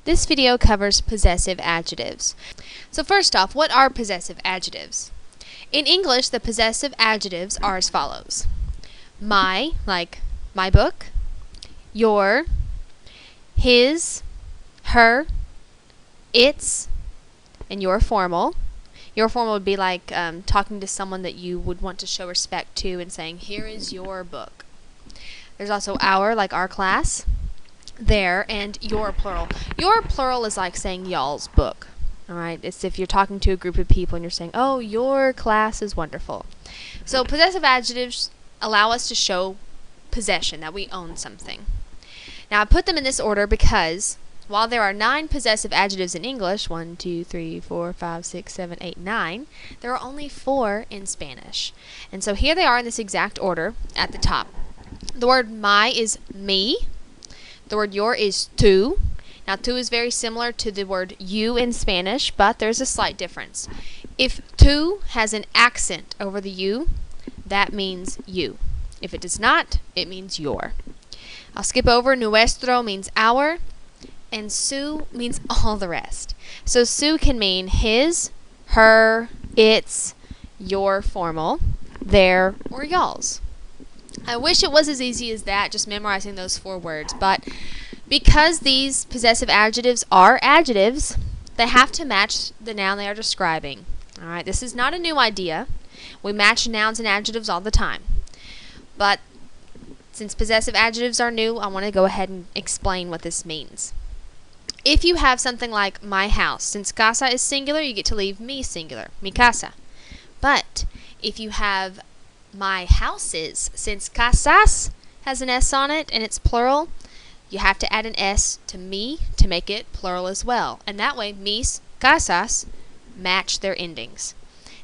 This video covers possessive adjectives. So first off, what are possessive adjectives? In English, the possessive adjectives are as follows. My, like my book, your, his, her, its, and your formal. Your formal would be like talking to someone that you would want to show respect to and saying, here is your book. There's also our, like our class, their, and your plural. Your plural is like saying y'all's book. Alright, it's if you're talking to a group of people and you're saying, oh, your class is wonderful. So possessive adjectives allow us to show possession, that we own something. Now I put them in this order because while there are 9 possessive adjectives in English, 1, 2, 3, 4, 5, 6, 7, 8, 9, there are only 4 in Spanish. And so here they are in this exact order at the top. The word my is me. The word your is tú. Now tú is very similar to the word you in Spanish, but there's a slight difference. If tú has an accent over the you, that means you. If it does not, it means your. I'll skip over. Nuestro means our, and su means all the rest. So su can mean his, her, its, your formal, their, or y'all's. I wish it was as easy as that, just memorizing those 4 words, but because these possessive adjectives are adjectives, they have to match the noun they are describing. Alright, this is not a new idea. We match nouns and adjectives all the time. But since possessive adjectives are new, I want to go ahead and explain what this means. If you have something like my house, since casa is singular, you get to leave me singular, mi casa. But if you have my houses, since casas has an S on it and it's plural, you have to add an S to me to make it plural as well. And that way, mis casas match their endings.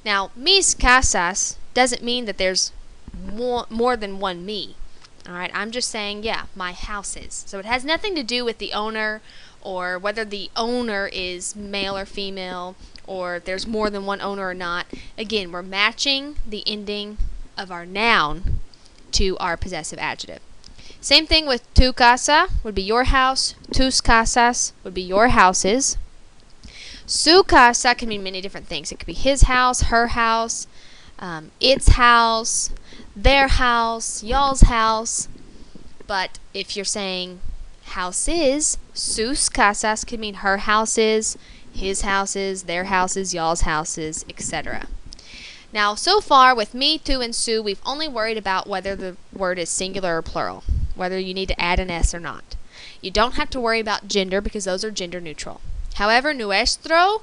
Now, mis casas doesn't mean that there's more than one me. Alright, I'm just saying, yeah, my houses. So it has nothing to do with the owner or whether the owner is male or female or if there's more than one owner or not. Again, we're matching the ending of our noun to our possessive adjective. Same thing with tu casa would be your house, tus casas would be your houses. Su casa can mean many different things. It could be his house, her house, its house, their house, y'all's house. But if you're saying houses, sus casas could mean her houses, his houses, their houses, y'all's houses, etc. Now, so far with me, tu, and su, we've only worried about whether the word is singular or plural, whether you need to add an S or not. You don't have to worry about gender because those are gender neutral. However, nuestro,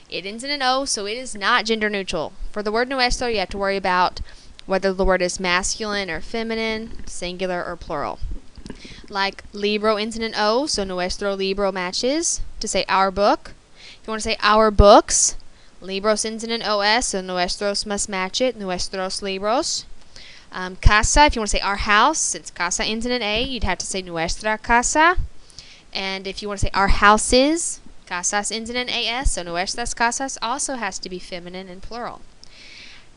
it ends in an O, so it is not gender neutral. For the word nuestro, you have to worry about whether the word is masculine or feminine, singular or plural. Like libro ends in an O, so nuestro libro matches to say our book. If you want to say our books, libros ends in an OS, so nuestros must match it, nuestros libros. Casa, if you want to say our house, since casa ends in an A, you'd have to say nuestra casa. And if you want to say our houses, casas ends in an AS, so nuestras casas also has to be feminine and plural.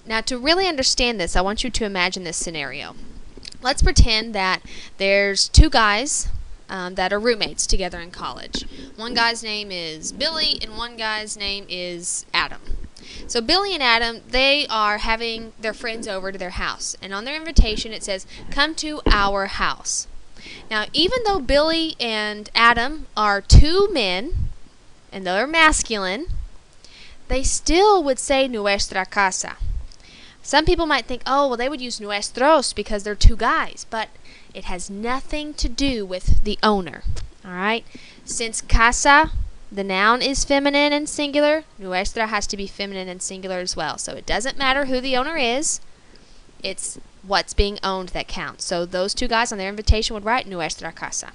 Now, to really understand this, I want you to imagine this scenario. Let's pretend that there's 2 guys that are roommates together in college. One guy's name is Billy and one guy's name is Adam. So Billy and Adam, they are having their friends over to their house. And on their invitation it says, come to our house. Now, even though Billy and Adam are 2 men, and they're masculine, they still would say nuestra casa. Some people might think, oh, well, they would use nuestros because they're 2 guys. But it has nothing to do with the owner. Alright? Since casa, the noun is feminine and singular, nuestra has to be feminine and singular as well. So it doesn't matter who the owner is. It's what's being owned that counts. So those 2 guys on their invitation would write nuestra casa.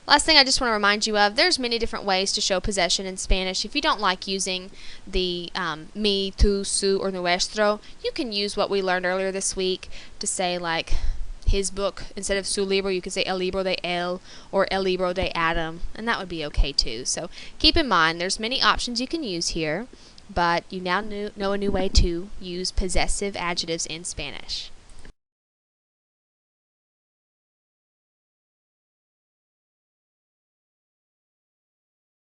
Last thing I just want to remind you of, there's many different ways to show possession in Spanish. If you don't like using the mi, tu, su, or nuestro, you can use what we learned earlier this week to say like his book. Instead of su libro, you could say el libro de él or el libro de Adam, and that would be okay too. So keep in mind, there's many options you can use here, but you now know a new way to use possessive adjectives in Spanish.